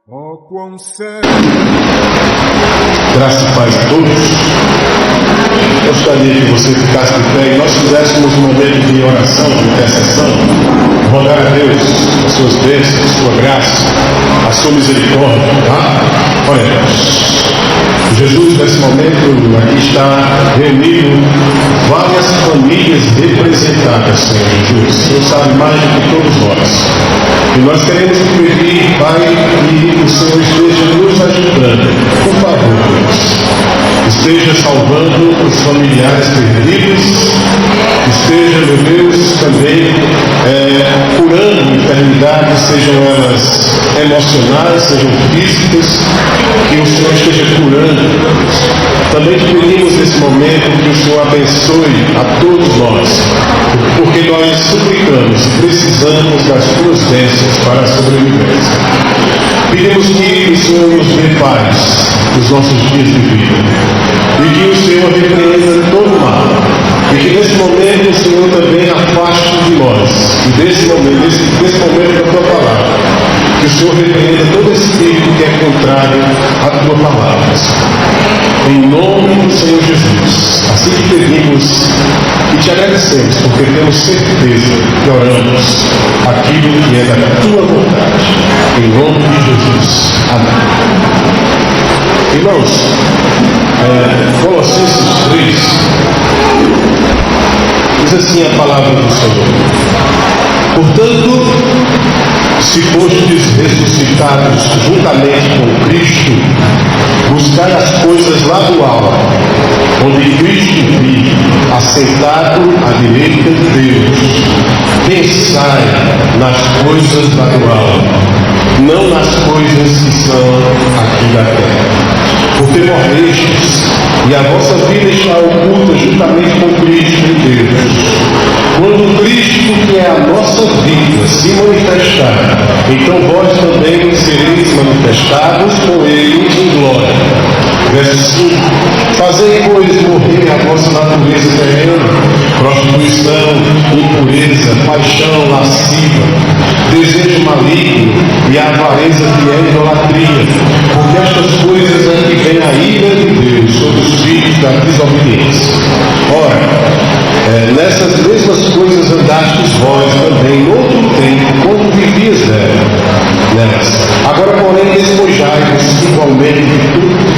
Oh, quão sério. Graças e paz a todos. Gostaria que você ficasse de pé e nós fizéssemos um momento de oração, de intercessão, rogar a Deus as suas bênçãos, a sua graça, a sua misericórdia. Tá? Oremos. Jesus, nesse momento, aqui está reunido várias famílias representadas, Senhor Jesus. O Senhor sabe mais do que todos nós. E nós queremos te pedir, Pai, que o Senhor esteja nos ajudando. Por favor, Deus. Esteja salvando os familiares perdidos. Esteja, meu Deus, também curando enfermidades, sejam elas emocionais, sejam físicas. Que o Senhor esteja curando. Também te pedimos nesse momento que o Senhor abençoe a todos nós, porque nós suplicamos, precisamos das tuas bênçãos para a sobrevivência. Pedimos que o Senhor nos dê paz nos nossos dias de vida e que o Senhor repreenda todo o mal e que nesse momento o Senhor também afaste de nós e desse momento da tua palavra, que o Senhor repreenda todo espírito que é contrário à tua palavra, em nome do Senhor Jesus. Assim que pedimos e te agradecemos, porque temos certeza que oramos aquilo que é da tua vontade, em nome de Jesus. Amém. Irmãos, Colossenses 3 diz assim a palavra do Senhor: portanto, se fostes ressuscitados juntamente com Cristo, buscai as coisas lá do alto, onde Cristo vive, assentado à direita de Deus. Pensai nas coisas lá do alto, não nas coisas que são aqui da terra. Porque morrestes, e a vossa vida está oculta juntamente com Cristo em Deus. Quando Cristo, que é a nossa vida, se manifestar, então vós também sereis manifestados com Ele em glória. Verso 5: fazei, pois, morrer a vossa natureza terrena, prostituição, impureza, paixão lasciva, desejo maligno e a avareza que é idolatria, porque estas coisas é que vem a ira de Deus sobre os filhos da desobediência. Ora, nessas mesmas coisas andastes vós também no outro tempo, quando vivias nelas. Agora, porém, despojai-vos igualmente de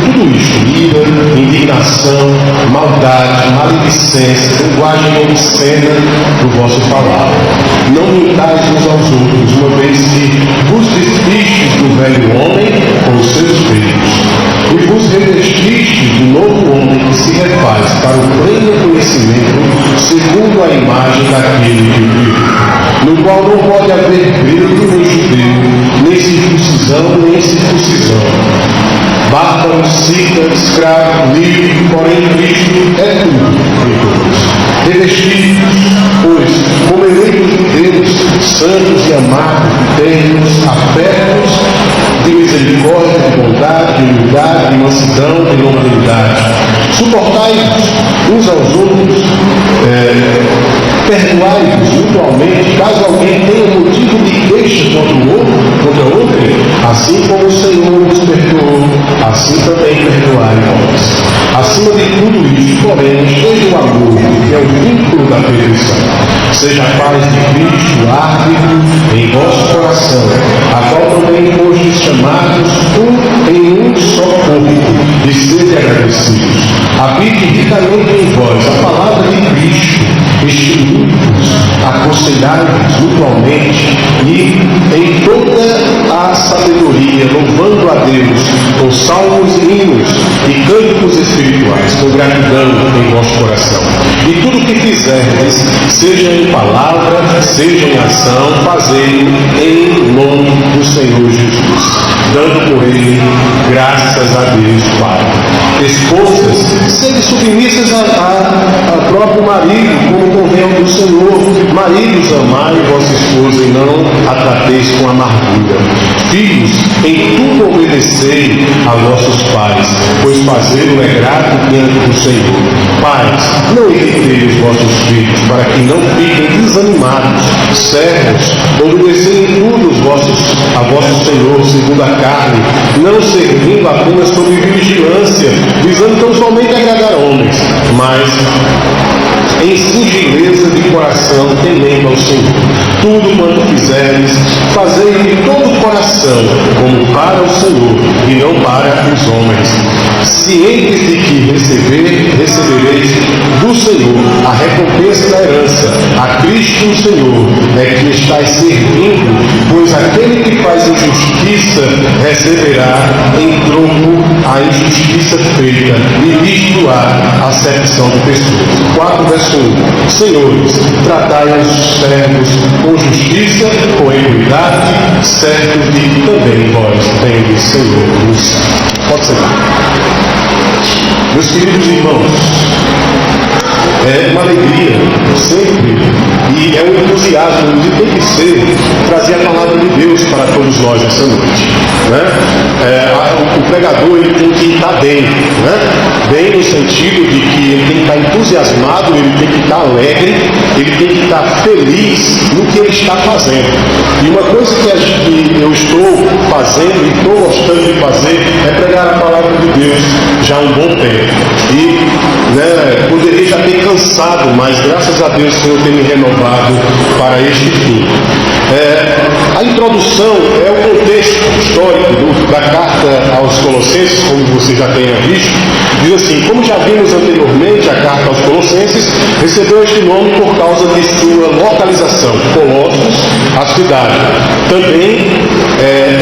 tudo isto: ira, indignação, maldade, maledicência, linguagem obscena do vosso falar. Não mintais uns aos outros, uma vez que vos despistes do velho homem com os seus feitos, e vos revestistes do novo homem que se refaz para o pleno conhecimento, segundo a imagem daquele que vive, no qual não pode haver grego nem judeu, nem circuncisão nem incircuncisão, bárbaro, cita, escravo, livre, porém Cristo é tudo em todos. Revestidos, pois, como eleitos de Deus, santos e amados, ternos, abertos, de misericórdia, de bondade, de humildade, de mansidão, de longanimidade. Suportai-vos uns aos outros, perdoai-vos mutualmente, caso alguém tenha motivo de queixa contra outro, assim como o Senhor nos perdoou, assim também perdoai vós. Acima de tudo isso, porém, esteja o amor, que é o vínculo da perfeição. Seja a paz de Cristo árbitro em vosso coração, a qual também fostes chamados em um só corpo, e sede agradecidos. Habite ricamente em vós a palavra de Cristo, estimulai-vos, aconselhai-vos mutualmente, e em toda a sabedoria, louvando a Deus com salmos, hinos e cânticos espirituais, com gratidão em vosso coração. E tudo o que fizerdes, seja em palavra, seja em ação, fazei em nome do Senhor Jesus, dando por ele graças a Deus Pai. Esposas, sede submissas a próprio marido, como convém ao do Senhor. Maridos, amai vossa esposa e não a trateis com amargura. Filhos, em tudo obedecei a vossos pais, pois fazê-lo é grato diante do Senhor. Pais, não irritei os vossos filhos, para que não fiquem desanimados. Servos, obedecei em tudo a vosso Senhor, segundo a carne, não servindo apenas sob vigilância, visando tão somente agradar homens, mas em singeleza de coração, temendo ao Senhor. Tudo quanto fizerdes, fazei de todo o coração, como para o Senhor, e não para os homens, cientes de que recebereis do Senhor a recompensa da herança, a Cristo o Senhor, é que estáis servindo, pois aquele que faz injustiça receberá em troco a injustiça feita, e isto há acepção de pessoas. 4 verso 1. Senhores, tratai os servos com justiça, com equidade, certo de que também vós tendes Senhor no céu. Pode ser. Meus queridos irmãos, é uma alegria sempre, e é um entusiasmo, e tem que ser, trazer a palavra de Deus para todos nós essa noite, né? O pregador, ele tem que estar bem, né? Bem no sentido de que ele tem que estar entusiasmado, ele tem que estar alegre, ele tem que estar feliz no que ele está fazendo. E uma coisa que eu estou fazendo e estou gostando de fazer é pregar a palavra de Deus já há um bom tempo. E poderia já ter cansado, mas graças a Deus o Senhor tem me renovado para este fim. A introdução é o contexto histórico da carta aos Colossenses, como você já tenha visto. Diz assim: como já vimos anteriormente, a carta aos Colossenses recebeu este nome por causa de sua localização, Colossos, a cidade. Também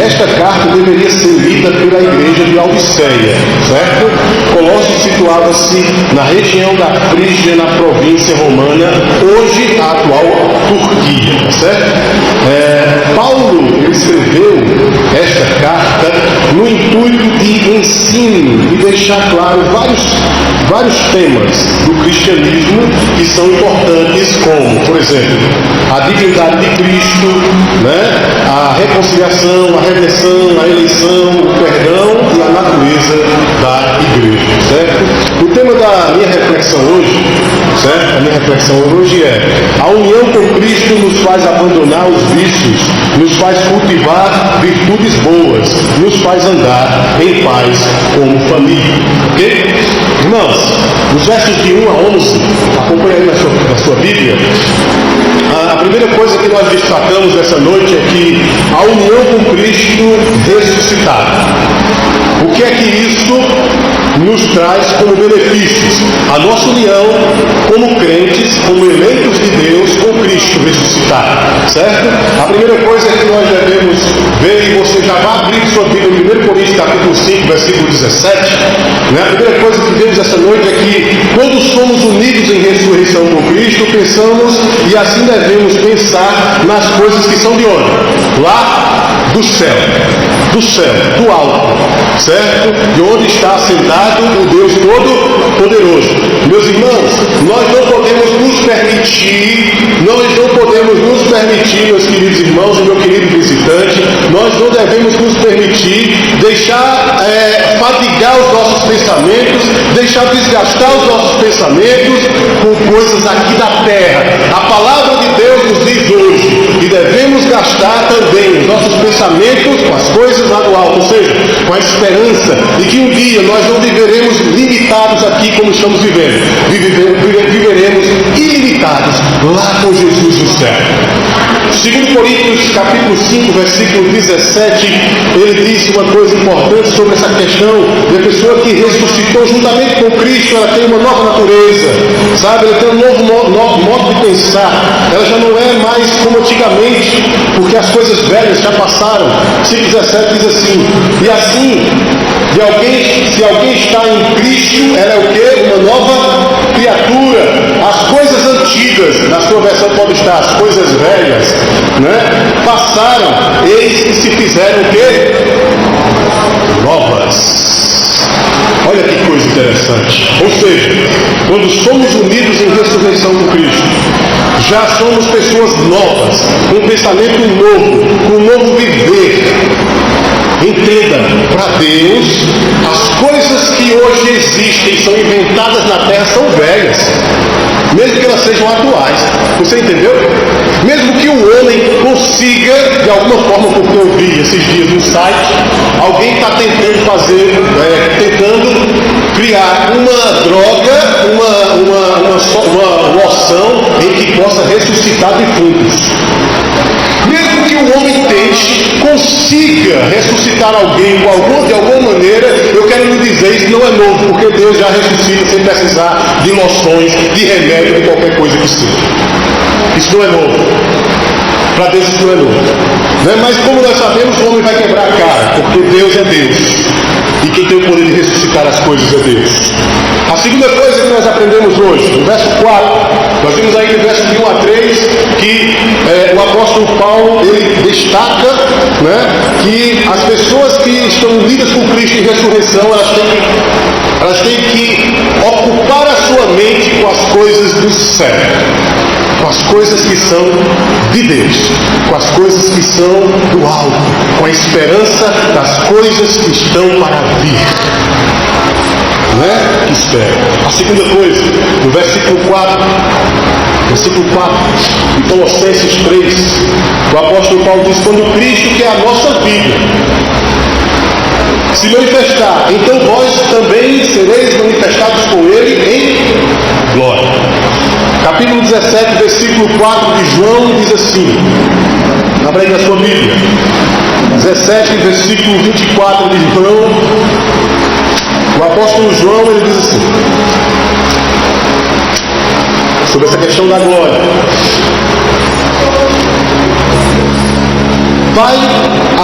esta carta deveria ser lida pela igreja de Laodiceia, certo? Colossos situava-se na região da Frígia, na província romana, hoje a atual Turquia, certo? Paulo escreveu esta carta no intuito de ensino e deixar claro vários temas do cristianismo que são importantes, como, por exemplo, a divindade de Cristo, né? A reconciliação, a redenção, a eleição, o perdão e a natureza da igreja, certo? O tema da minha reflexão hoje, certo? A minha reflexão hoje é: a união com Cristo nos faz abandonar os vícios, nos faz cultivar virtudes boas, nos faz andar em paz como família. Ok? Irmãos, nos versos de 1 a 11, acompanha aí na sua Bíblia. A primeira coisa que nós destacamos nessa noite é que a união com Cristo ressuscitado. O que é que isso nos traz como benefícios? A nossa união como crentes, como eleitos de Deus, com Cristo ressuscitado, certo? A primeira coisa que nós devemos ver, e você já vai abrir sua Bíblia em 1 Coríntios capítulo 5, versículo 17, né? A primeira coisa que vemos essa noite é que quando somos unidos em ressurreição com Cristo, pensamos, e assim devemos pensar, nas coisas que são de onde? Lá do céu, do alto, certo? De onde está sentado o Deus Todo-Poderoso. Meus irmãos, nós não podemos nos permitir, meus queridos irmãos e meu querido visitante, nós não devemos nos permitir deixar fatigar os nossos pensamentos, deixar desgastar os nossos pensamentos com coisas aqui da terra. A palavra de Deus nos diz hoje que devemos gastar também os nossos pensamentos com as coisas lá do alto, ou seja, com a esperança de que um dia nós não viveremos limitados aqui como estamos vivendo, viveremos ilimitados lá com Jesus no céu. 2 Coríntios capítulo 5, versículo 17, ele diz uma coisa importante sobre essa questão de a pessoa que ressuscitou juntamente com Cristo, ela tem uma nova natureza, sabe? Ela tem um novo modo de pensar, ela já não é mais como antigamente, porque as coisas velhas já passaram. 5,17 diz assim: e assim, se alguém está em Cristo, ela é o quê? Uma nova criatura. As coisas antigas, na sua versão pode estar, as coisas velhas, né? Passaram, eis que se fizeram o quê? Novas. Olha que coisa interessante. Ou seja, quando somos unidos em ressurreição com Cristo, já somos pessoas novas, com um pensamento novo, com um novo viver. Entenda, para Deus, as coisas que hoje existem são inventadas na terra são velhas, mesmo que elas sejam atuais. Você entendeu? Mesmo que o homem consiga, de alguma forma, porque eu vi esses dias no site, alguém está tentando criar uma droga, uma loção em que possa ressuscitar defuntos. Mesmo que o homem tente, consiga ressuscitar alguém de alguma maneira, eu quero lhe dizer, isso não é novo, porque Deus já ressuscita sem precisar de loções, de remédio, de qualquer coisa que seja. Isso não é novo. Para Deus isso não é novo. Né? Mas como nós sabemos, o homem vai quebrar a cara, porque Deus é Deus. E quem tem o poder de ressuscitar as coisas é Deus. A segunda coisa que nós aprendemos hoje, no verso 4, nós vimos aí no verso de 1 a 3, que o apóstolo Paulo, ele destaca, né, que as pessoas que estão unidas com Cristo em ressurreição, elas têm que ocupar a sua mente com as coisas do céu, com as coisas que são de Deus, com as coisas que são do alto, com a esperança das coisas que estão para vir. Né? Que espera. A segunda coisa, no versículo 4 de Colossenses 3, o apóstolo Paulo diz: quando Cristo, que é a nossa vida, se manifestar, então vós também sereis manifestados com Ele em glória. Capítulo 17, versículo 4 de João diz assim, abra aí na sua Bíblia, 17, versículo 24 de João, o apóstolo João, ele diz assim, sobre essa questão da glória: Pai,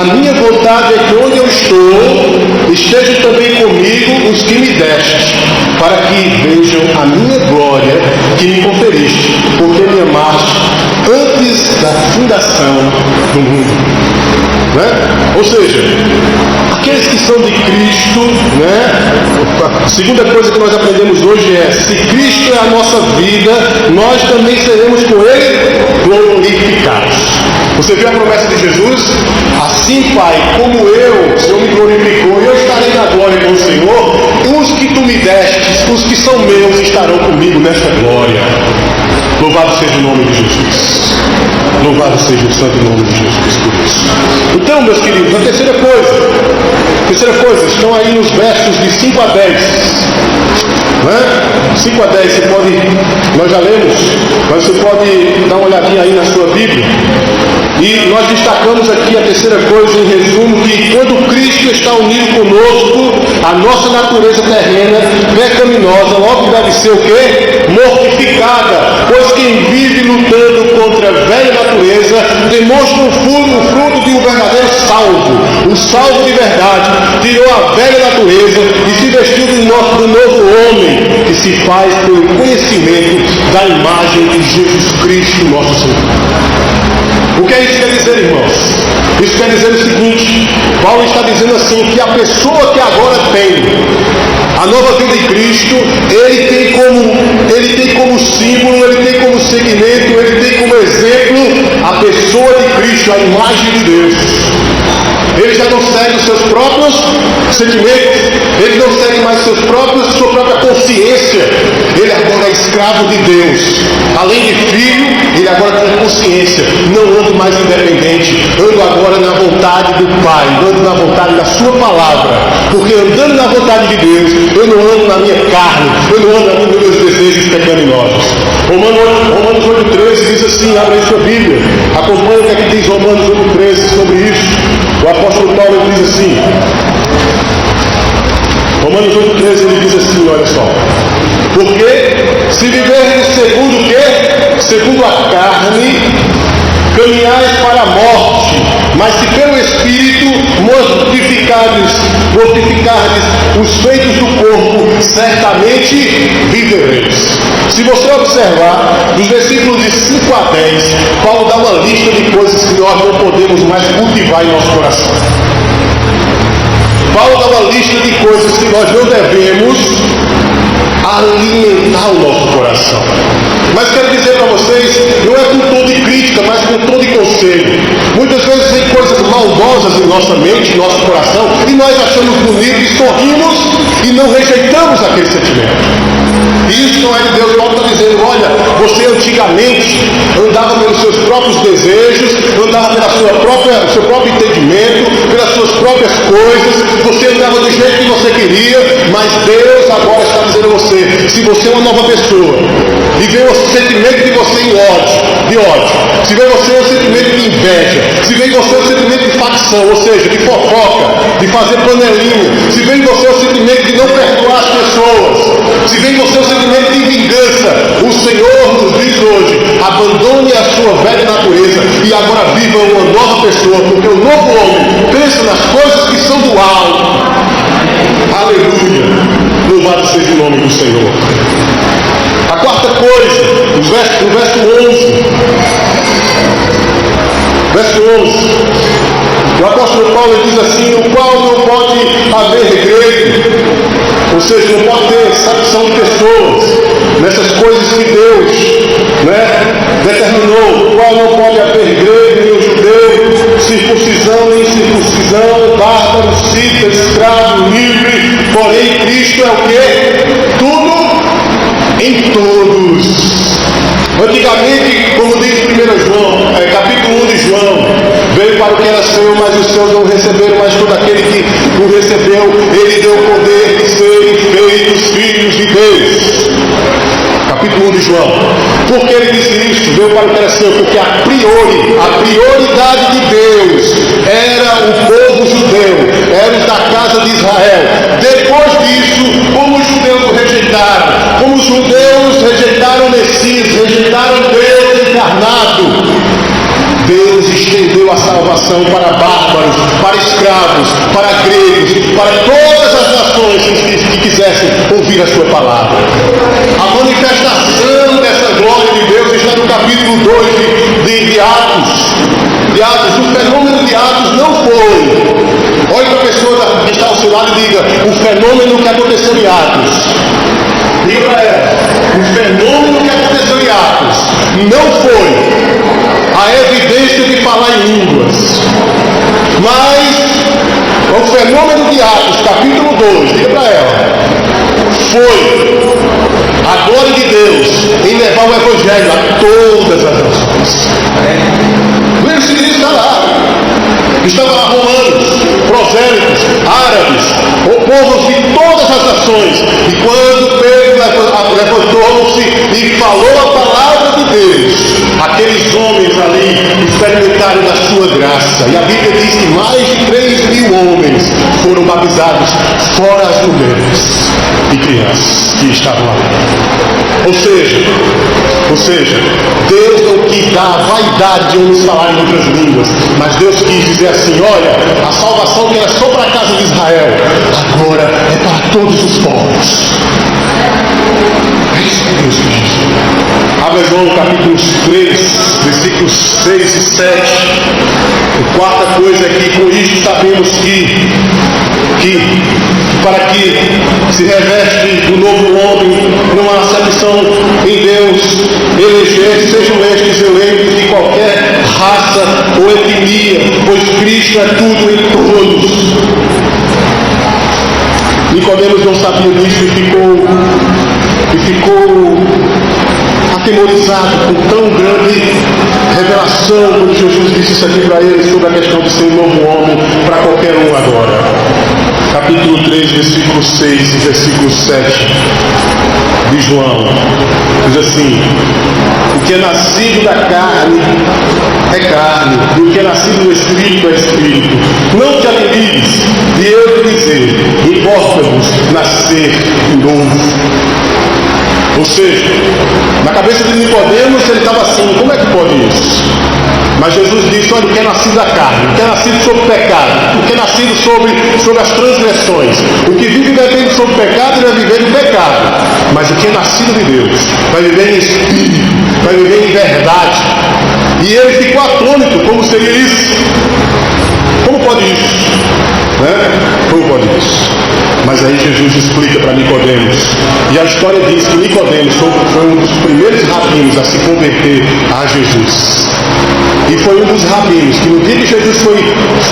a minha vontade é que onde eu estou, estejam também comigo os que me deste, para que vejam a minha glória que me conferiste, porque me amaste antes da fundação do mundo. Né? Ou seja, aqueles que são de Cristo, né? A segunda coisa que nós aprendemos hoje é: se Cristo é a nossa vida, nós também seremos com Ele glorificados. Você viu a promessa de Jesus? Assim, Pai, como o Senhor me glorificou, eu estarei na glória com o Senhor, e os que tu me destes, os que são meus, estarão comigo nesta glória. Louvado seja o nome de Jesus. Louvado seja o santo nome de Jesus por isso. Então, meus queridos, a terceira coisa, estão aí nos versos de 5 a 10. Né? 5 a 10, nós já lemos, mas você pode dar uma olhadinha aí na sua Bíblia. E nós destacamos aqui a terceira coisa, em resumo, que quando Cristo está unido conosco, a nossa natureza terrena, pecaminosa, logo deve ser o quê? Mortificada. Pois quem vive lutando contra a velha natureza, demonstra o fruto de um verdadeiro salvo. Um salvo de verdade, tirou a velha natureza e se vestiu do novo homem, que se faz pelo conhecimento da imagem de Jesus Cristo, nosso Senhor. O que isso quer dizer, irmãos? Isso quer dizer o seguinte: Paulo está dizendo assim, que a pessoa que agora tem a nova vida em Cristo, ele tem como símbolo, ele tem como segmento, ele tem como exemplo a pessoa de Cristo, a imagem de Deus. Ele já não segue os seus próprios sentimentos, ele não segue mais sua própria consciência. Ele agora é escravo de Deus. Além de filho, ele agora tem consciência. Não ando mais independente, ando agora na vontade do Pai, ando na vontade da sua palavra. Porque andando na vontade de Deus, eu não ando na minha carne, eu não ando nos meus desejos pecaminosos. Romanos 8,13 diz assim, abre aí sua Bíblia, acompanha o que aqui diz Romanos 8,13 sobre isso. O apóstolo Paulo diz assim, Romanos 8,13, ele diz assim, olha só: porque se viverdes segundo o quê? Segundo a carne, caminhais para a morte, mas se pelo Espírito mortificardes os feitos do corpo, certamente vivereis. Se você observar, dos versículos de 5 a 10, Paulo dá uma lista de coisas que nós não podemos mais cultivar em nosso coração. Paulo dá uma lista de coisas que nós não devemos alimentar o nosso coração. Mas quero dizer para vocês, não é com tom de crítica, mas com tom de conselho. Muitas vezes tem coisas maldosas em nossa mente, em nosso coração, que nós achamos bonito e sorrimos e não rejeitamos aquele sentimento. E isso não é de Deus. Paulo está dizendo, olha, você antigamente andava pelos seus próprios desejos, andava pelo seu próprio entendimento, pelas suas próprias coisas, você andava do jeito que você queria, mas Deus agora está dizendo a você, se você é uma nova pessoa, e vê o sentimento de você de ódio, se vê você um sentimento de inveja, se vê em você um sentimento de facção, ou seja, de fofoca, de fazer panelinha, se vê em você o sentimento de não perdoar as pessoas, se vê em você o sentimento de vingança, o Senhor nos diz hoje, abandone a sua velha natureza e agora viva uma nova pessoa, porque o novo homem pensa nas coisas que são do alto. Aleluia! Louvado seja o nome do Senhor. A quarta coisa, no verso 11. Verso 11. O apóstolo Paulo diz assim, o qual não pode haver grego, ou seja, não pode ter excepção de pessoas nessas coisas que Deus determinou, o qual não pode haver grego nem judeu, circuncisão nem incircuncisão, bárbaro, cita, escravo, livre, porém Cristo é o quê? Tudo em todos. Antigamente, como diz 1 João, capítulo 1 de João, veio para o que era seu, mas os seus não receberam, mas todo aquele que o recebeu, ele deu o poder de serem feitos filhos de Deus. Capítulo 1 de João. Por que ele disse isso? Veio para o que era seu, porque a prioridade de Deus era o povo judeu, era os da casa de Israel. Depois disso, como os judeus o rejeitaram, como os judeus rejeitaram o Messias, rejeitaram Deus encarnado, Deus estendeu a salvação para bárbaros, para escravos, para gregos, para todas as nações que quisessem ouvir a sua palavra. A manifestação dessa glória de Deus está no capítulo 2 de Atos. O fenômeno de Atos não foi. Olhe para a pessoa que está ao seu lado e diga, o fenômeno que aconteceu em Atos. Diga para ela, o fenômeno que aconteceu em Atos não foi a evidência de falar em línguas, mas o fenômeno de Atos, capítulo 2, diga para ela, foi a glória de Deus em levar o Evangelho a todas as nações. Lembre-se disso, está lá. Estava lá romanos, prosélitos, árabes, ou povos de todas as nações. E quando Pedro levantou-se e falou a palavra de Deus, aqueles homens ali experimentaram da sua graça. E a Bíblia diz que mais de 3.000 homens foram batizados, fora as mulheres e crianças que estavam ali. Ou seja, Deus não quis dar a vaidade de homens falarem em outras línguas, mas Deus quis dizer assim, olha, a salvação que era só para a casa de Israel, agora é para todos os povos. É isso que Deus quis. Abra João capítulo 3, versículos 6 e 7. A quarta coisa é que com isso sabemos que para que se reveste do novo homem, não há acepção em Deus, eleger, sejam estes eleitos de qualquer raça ou etnia, pois Cristo é tudo em todos. Nicodemos não sabia disso e ficou atemorizado com tão grande revelação quando Jesus disse isso aqui para ele sobre a questão de ser um novo homem para qualquer um agora. Capítulo 3, versículo 6 e versículo 7 de João, diz assim, o que é nascido da carne é carne, e o que é nascido do Espírito é Espírito. Não te admires de eu te dizer, importa-vos nascer de novo. Ou seja, na cabeça de Nicodemos ele estava assim, como é que pode isso? Mas Jesus disse, olha, o que é nascido da carne, o que é nascido sobre o pecado, o que é nascido sobre as transgressões, o que vive vivendo sobre o pecado, ele vai viver no pecado. Mas o que é nascido de Deus, vai viver em espírito, vai viver em verdade. E ele ficou atônito, como seria isso? Como pode isso? Como pode isso? Mas aí Jesus explica para Nicodemos. E a história diz que Nicodemos foi um dos primeiros rabinos a se converter a Jesus. E foi um dos rabinos que no dia que Jesus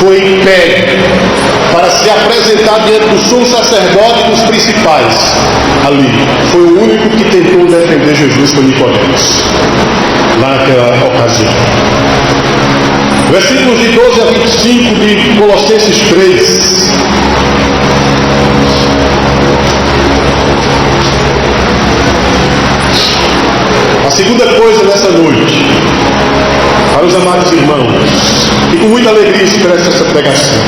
foi pego para se apresentar diante do sumo sacerdote e dos principais. Ali, foi o único que tentou defender Jesus, foi Nicodemos, lá naquela ocasião. Versículos de 12 a 25 de Colossenses 3. A segunda coisa nessa noite, para os amados irmãos, e com muita alegria expresso essa pregação.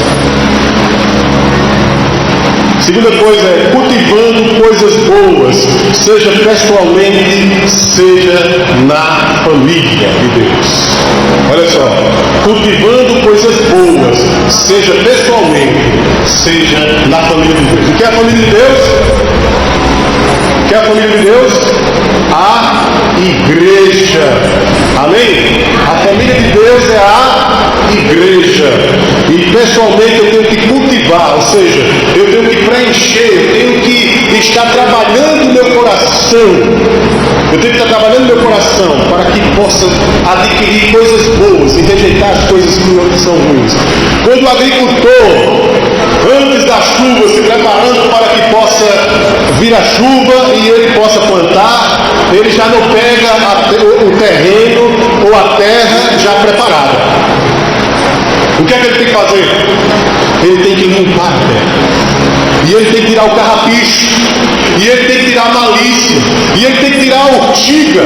Segunda coisa é cultivando coisas boas, seja pessoalmente, seja na família de Deus. Olha só, cultivando coisas boas, seja pessoalmente, seja na família de Deus. O que é a família de Deus? O que é a família de Deus? A igreja. Amém? A família de Deus é a igreja. E pessoalmente eu tenho que cultivar, ou seja, eu tenho que preencher, eu tenho que estar trabalhando no meu coração. Eu tenho que estar trabalhando no meu coração para que possa adquirir coisas boas e rejeitar as coisas que são ruins. Quando o agricultor, antes da chuva, se preparando para que possa vir a chuva e ele possa plantar, ele já não pega o terreno ou a terra já preparada. O que é que ele tem que fazer? Ele tem que limpar a terra. E ele tem que tirar o carrapicho. E ele tem que tirar a malícia. E ele tem que tirar a urtiga.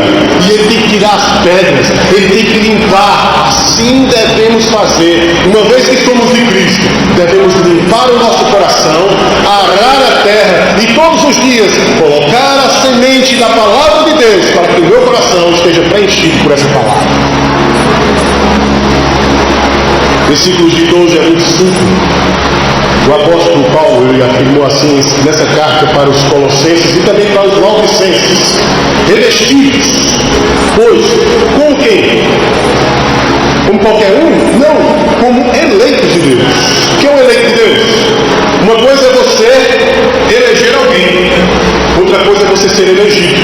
E ele tem que tirar as pedras. Ele tem que limpar. Assim devemos fazer. Uma vez que somos de Cristo, devemos limpar o nosso coração, arar a terra e todos os dias colocar a semente da palavra de Deus para que o meu coração esteja preenchido por essa palavra. Versículos de 12 a 25, o apóstolo Paulo ele afirmou assim nessa carta para os Colossenses e também para os Valdicenses: revestidos, pois, com quem? Como qualquer um? Não, como eleitos de Deus. O que é um eleito de Deus? Uma coisa é você eleger alguém, outra coisa é você ser elegido.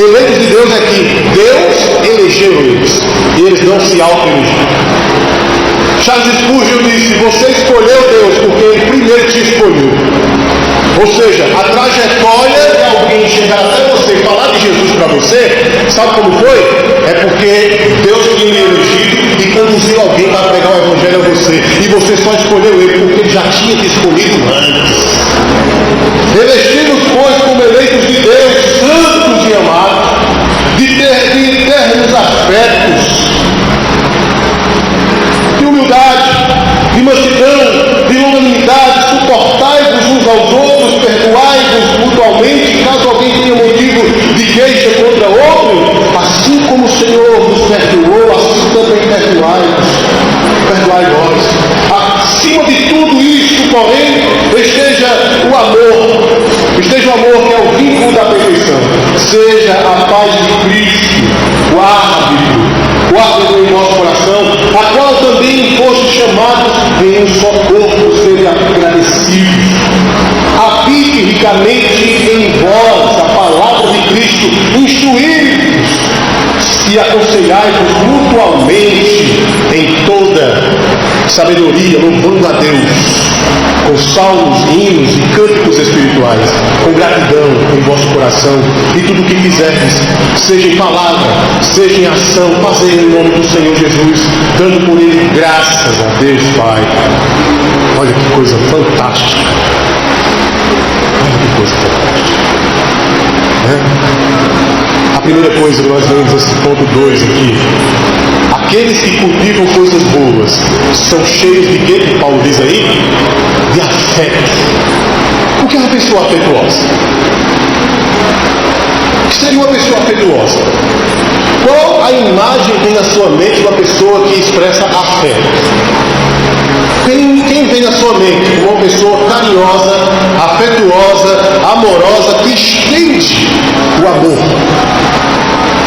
Eleitos de Deus é que Deus elegeu eles, e eles não se auto-elegeram. Charles Spurgeon disse: você escolheu Deus porque Ele primeiro te escolheu. Ou seja, a trajetória de alguém chegar até você e falar de Jesus para você, sabe como foi? É porque Deus tinha lhe elegido e conduziu alguém para pregar o Evangelho a você. E você só escolheu Ele porque Ele já tinha te escolhido antes. Revestidos, pois, como eleitos de Deus, santos e amados, de eternos afetos, de humildade, de mansidão, de longanimidade, suportai-vos uns aos outros, perdoai-vos mutualmente, caso alguém tenha motivo de queixa contra outro, assim como o Senhor nos perdoou, assim também perdoai nós. Acima de tudo isso, porém, esteja o amor que é o vínculo da perfeição, seja a paz de Cristo, guarde em nosso coração, a qual também foste chamados em um só corpo, sede agradecidos. Habite ricamente em vós a palavra de Cristo, instruí-vos e aconselhai-vos mutualmente em toda sabedoria, louvando a Deus, com salmos, hinos e cânticos espirituais, com gratidão em vosso coração, e tudo o que fizerdes, seja em palavra, seja em ação, fazei em nome do Senhor Jesus, dando por Ele graças a Deus Pai. Olha que coisa fantástica. Olha que coisa fantástica. A primeira coisa que nós vemos nesse ponto 2 aqui: aqueles que cultivam coisas boas são cheios de quê que Paulo diz aí? De afeto. O que é uma pessoa afetuosa? O que seria uma pessoa afetuosa? Qual a imagem vem na sua mente de uma pessoa que expressa afeto? Quem vem na sua mente como uma pessoa carinhosa, afetuosa, amorosa, que estende o amor?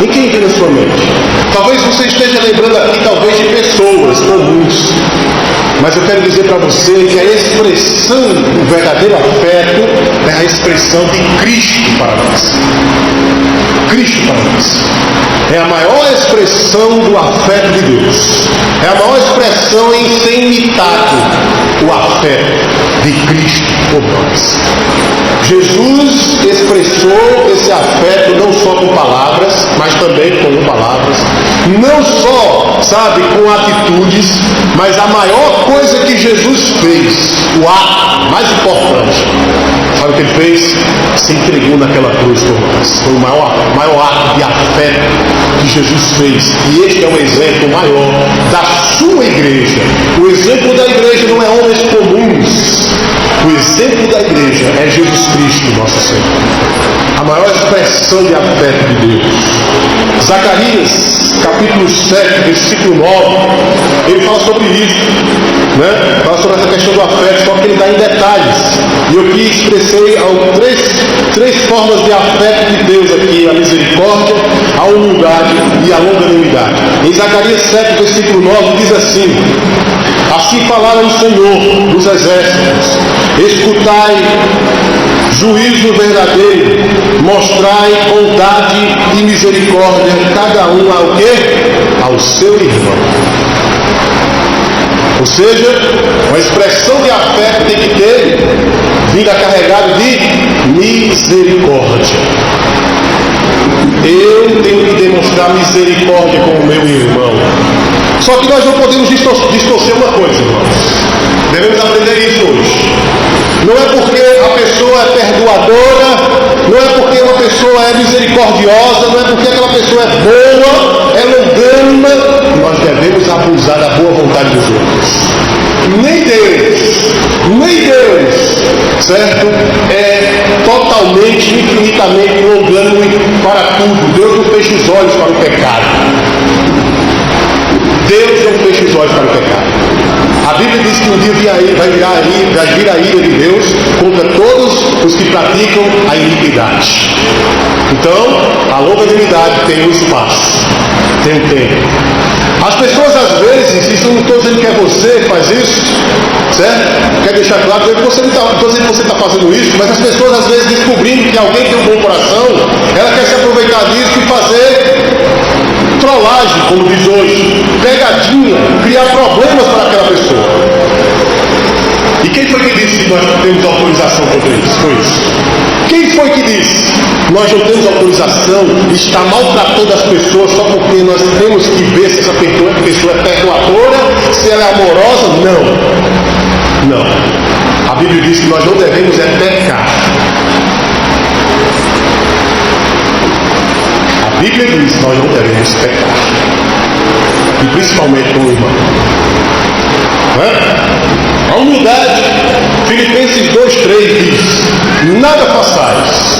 E quem vem na sua mente? Talvez você esteja lembrando aqui, talvez, de pessoas comuns. Mas eu quero dizer para você que a expressão do verdadeiro afeto é a expressão de Cristo para nós. Cristo para nós. É a maior expressão do afeto de Deus. É a maior expressão em ser imitado, o afeto. de Cristo por nós. Jesus expressou esse afeto não só com palavras, mas também com palavras. Não só, sabe, com atitudes, mas a maior coisa que Jesus fez, o ato mais importante, sabe o que ele fez? Se entregou naquela cruz por nós. Foi o maior ato de afeto que Jesus fez. E este é o exemplo maior da sua igreja. O exemplo da igreja não é homens comuns. O exemplo da igreja é Jesus Cristo, nosso Senhor. A maior expressão de afeto de Deus. Zacarias, capítulo 7, versículo 9, ele fala sobre isso, né? Fala sobre essa questão do afeto, só que ele dá em detalhes. E eu aqui expressei três formas de afeto de Deus aqui: a misericórdia, a humildade e a longanimidade. Em Zacarias 7, versículo 9, diz assim: assim falaram o Senhor dos exércitos: escutai juízo verdadeiro, mostrai bondade e misericórdia, cada um ao quê? Ao seu irmão. Ou seja, uma expressão de afeto tem que ter vinda carregada de misericórdia. Eu tenho que demonstrar misericórdia com o meu irmão. Só que nós não podemos distorcer uma coisa, irmãos. Devemos aprender isso hoje. Não é porque a pessoa é perdoadora, não é porque uma pessoa é misericordiosa, não é porque aquela pessoa é boa, é longânima, que nós devemos abusar da boa vontade dos outros. Nem Deus, certo? É totalmente, infinitamente longânimo para tudo. Deus não fecha os olhos para o pecado. Deus não fecha os olhos para o pecado. A Bíblia diz que um dia vai vir a ira de Deus contra todos os que praticam a iniquidade. Então, a longanimidade tem um espaço, tem um tempo. As pessoas às vezes, isso eu não estou dizendo que é você que faz isso, certo? Quero deixar claro, eu não estou dizendo que você está fazendo isso, mas as pessoas às vezes descobrindo que alguém tem um bom coração, ela quer se aproveitar disso e fazer trollagem, como diz hoje, pegadinha, criar problemas para aquela pessoa. E quem foi que disse que nós temos autorização contra isso? Foi isso. Quem foi que disse? Nós não temos autorização de estar maltratando as pessoas só porque nós temos que ver se essa pessoa é perdoadora, se ela é amorosa? Não. A Bíblia diz que nós não devemos pecar. A Bíblia diz que nós não devemos pecar. E principalmente com o irmão. A humildade, Filipenses 2,3 diz: nada façais.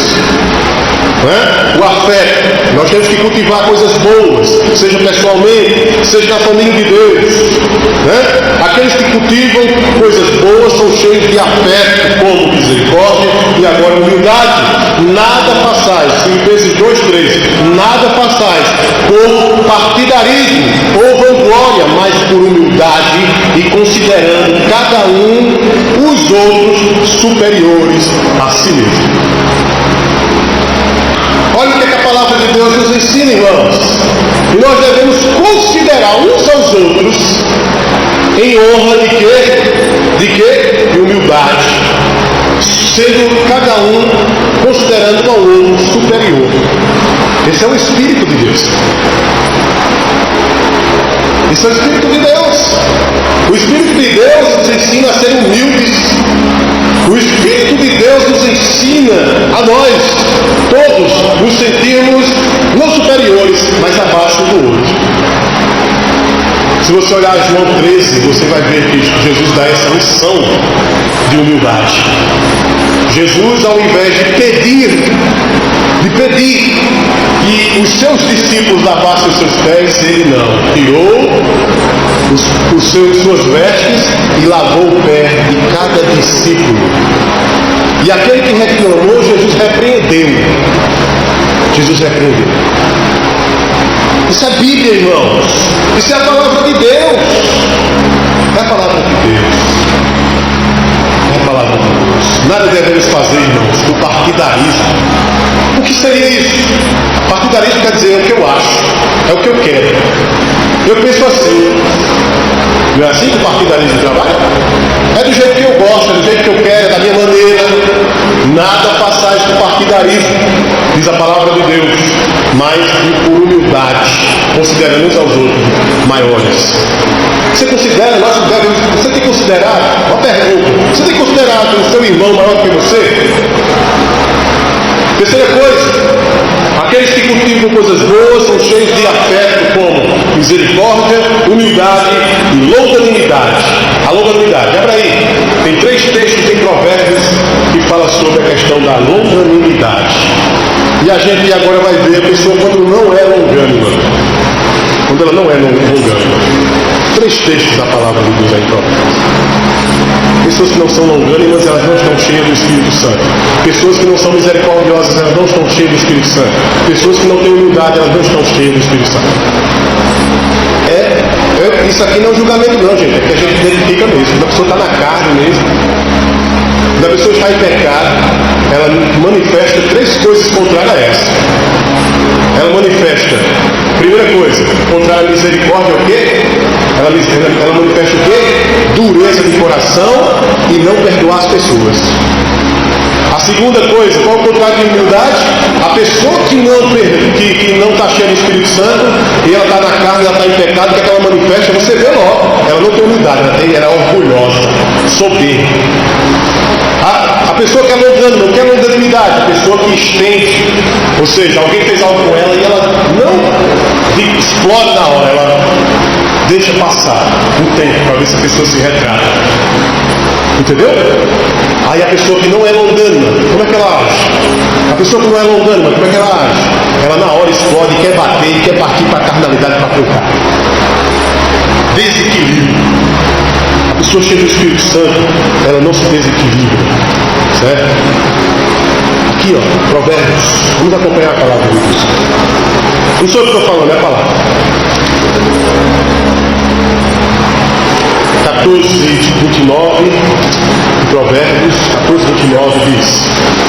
O afeto, nós temos que cultivar coisas boas, seja pessoalmente, seja na família de Deus. Aqueles que cultivam coisas boas são cheios de afeto, como misericórdia e agora humildade. Nada façais, Filipenses 2,3, nada façais por partidarismo ou vanglória, mas por humildade e considerando cada um os outros superiores a si mesmo. Olha o que a palavra de Deus nos ensina, irmãos. E nós devemos considerar uns aos outros em honra de quê? De quê? De humildade. Sendo cada um considerando ao outro superior. Esse é o Espírito de Deus. Esse é o Espírito de Deus. O Espírito de Deus nos ensina a ser humildes. O Espírito de Deus nos ensina a nós, todos, nos sentirmos não superiores, mas abaixo do outro. Se você olhar João 13, você vai ver que Jesus dá essa lição de humildade. Jesus, ao invés de pedir que os seus discípulos lavassem os seus pés, ele não. Tirou suas vestes e lavou o pé de cada discípulo. E aquele que reclamou, Jesus repreendeu. Isso é Bíblia, irmãos. Isso é a palavra de Deus. É a palavra de Deus. É a palavra de Deus. Nada devemos fazer, irmãos, por partidarismo. O que seria isso? Partidarismo quer dizer é o que eu acho, é o que eu quero. Eu penso assim. Não é assim que o partidarismo trabalha? É do jeito que eu gosto, do jeito que eu quero, da minha maneira. Nada façais por partidarismo, diz a palavra de Deus, mas por humildade, considerando uns aos outros maiores. Você considera, você tem considerado, uma pergunta, você tem considerado o seu irmão maior que você? Terceira coisa, aqueles que cultivam coisas boas são cheios de afeto, como misericórdia, humildade e longanimidade. A longanimidade, abra aí, tem 3 textos em Provérbios que falam sobre a questão da longanimidade. E a gente agora vai ver a pessoa quando não é longânima. Quando ela não é longânima. 3 textos da palavra de Deus aí em Provérbios. Pessoas que não são longânimas, elas não estão cheias do Espírito Santo. Pessoas que não são misericordiosas, elas não estão cheias do Espírito Santo. Pessoas que não têm humildade, elas não estão cheias do Espírito Santo. Isso aqui não é um julgamento não, gente. É que a gente identifica mesmo. Quando a pessoa está na carne mesmo. Quando a pessoa está em pecado, ela manifesta 3 coisas contrárias a essa. Ela manifesta, primeira coisa, contrária à misericórdia, o quê? Ela manifesta o quê? Dureza de coração e não perdoar as pessoas. A segunda coisa, qual é o contrário de humildade? A pessoa que não está cheia do Espírito Santo e ela está na carne, ela está em pecado, o que é que ela manifesta? Você vê logo, ela não tem humildade, ela é orgulhosa, soberba. A pessoa que é longânima, não quer longanimidade, a pessoa que estende, ou seja, alguém fez algo com ela e ela não explode na hora, ela deixa passar um tempo para ver se a pessoa se retrata. Entendeu? Aí a pessoa que não é longânima, como é que ela age? A pessoa que não é longânima, como é que ela age? Ela na hora explode, quer bater, quer partir para a carnalidade para trocar. Desequilíbrio. A pessoa cheia do Espírito Santo, ela não se desequilibra. Certo? Aqui, ó, Provérbios. Vamos acompanhar a palavra de Deus. Não sou eu que estou falando, é a palavra. 14:29, Provérbios 14:29 diz: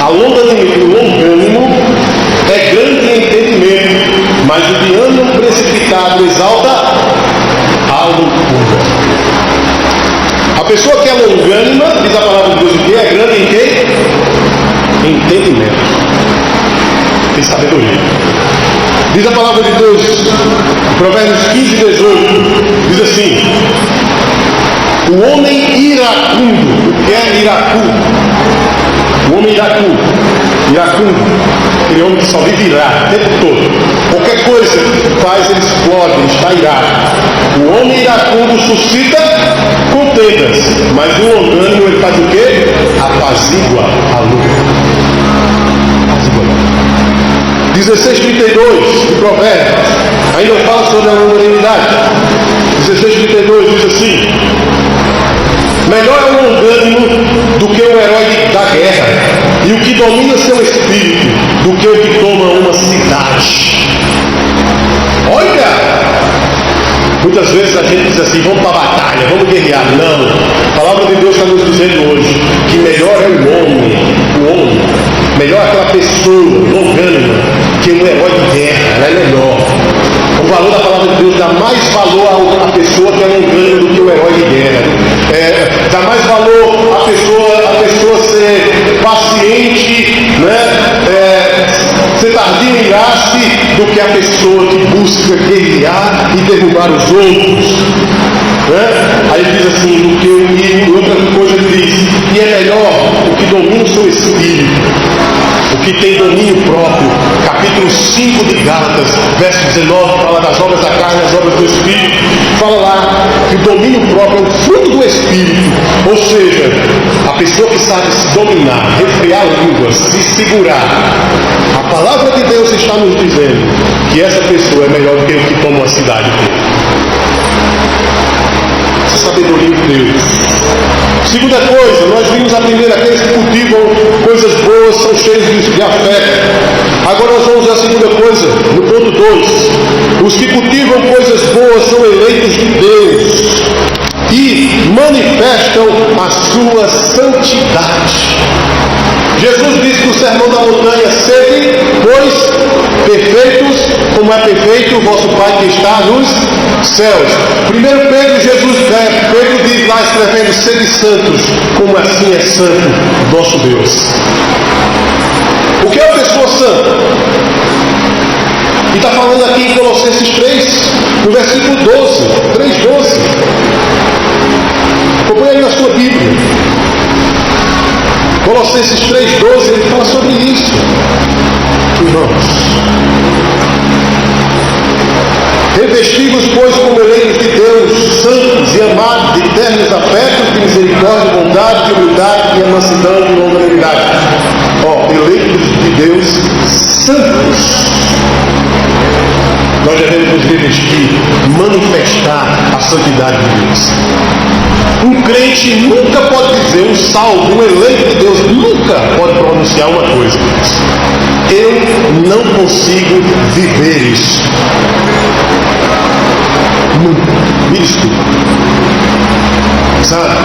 a longânimo é grande em entendimento, mas o de ânimo precipitado exalta a loucura. A pessoa que é longânima, diz a palavra de Deus, o que é grande em quê? Em entendimento. Tem sabedoria. Diz a palavra de Deus, Provérbios 15:18, diz assim: o homem iracundo, o que é iracundo? O homem iracundo, aquele homem que só vive irado o tempo todo. Qualquer coisa que faz, ele explode, ele está irado. O homem iracundo suscita contendas, mas o longânimo ele faz o quê? Apazigua a luta. 16:32 de Provérbios, ainda fala sobre a longanimidade. 16:32 diz assim: melhor é o longânimo do que o herói da guerra, e o que domina seu espírito do que o que toma uma cidade. Olha! Muitas vezes a gente diz assim, vamos para a batalha, vamos guerrear. Não, a palavra de Deus está nos dizendo hoje que melhor é o homem, melhor é aquela pessoa longânima que um herói de guerra, ela é melhor. O valor da palavra de Deus dá mais valor à pessoa que é longânima do que o herói de guerra. Dá mais valor à pessoa ser paciente, ser tardio em irar-se, do que a pessoa que busca guerrear e derrubar os outros. Aí ele diz assim, e outra coisa ele diz, e é melhor o que domina o seu espírito, o que tem domínio próprio. Capítulo 5 de Gálatas, verso 19, fala das obras da carne e das obras do Espírito. Fala lá que o domínio próprio é o fruto do Espírito, ou seja, a pessoa que sabe se dominar, refrear a língua, se segurar. A palavra de Deus está nos dizendo que essa pessoa é melhor do que o que toma uma cidade inteira. Sabedoria de Deus. Segunda coisa, nós vimos aprender aqueles que cultivam coisas boas, são cheios de afeto. Agora nós vamos ver a segunda coisa, no ponto 2. Os que cultivam coisas boas são eleitos de Deus e manifestam a sua santidade. Jesus disse no Sermão da Montanha: sede, pois, perfeitos, como é perfeito o vosso Pai que está nos céus. 1 Pedro diz lá escrevendo: sede santos, como assim é santo nosso Deus. O que é uma pessoa santa? E está falando aqui em Colossenses 3, no versículo 12, 3:12. Põe aí na sua Bíblia. Colossenses 3:12, ele fala sobre isso. Irmãos, revestivos, pois, como eleitos de Deus, santos e amados, de eternos afetos, de misericórdia, bondade, de humildade, de mansidão, de longanimidade. Eleitos de Deus, santos. Nós devemos nos revestir, manifestar a santidade de Deus. Um crente nunca pode dizer, um salvo, um eleito de Deus, nunca pode pronunciar uma coisa: eu não consigo viver isso. Nunca. Me desculpa. Sabe?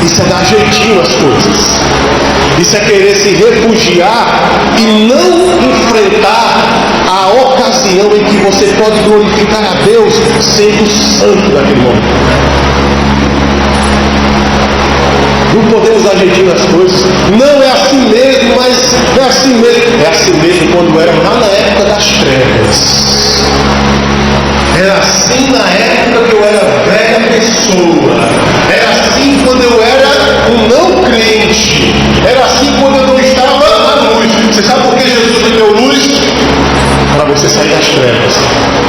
Isso é dar jeitinho às coisas. Isso é querer se refugiar e não enfrentar a ocasião em que você pode glorificar a Deus sendo santo naquele momento. Não podemos dar jeitinho nas coisas. Não é assim mesmo, mas é assim mesmo. É assim mesmo quando era lá na época das trevas. Era assim na época que eu era velha pessoa. Era assim quando eu era um não crente. Era assim quando eu não estava na luz. Você sabe por que Jesus me deu luz? Para você sair das trevas.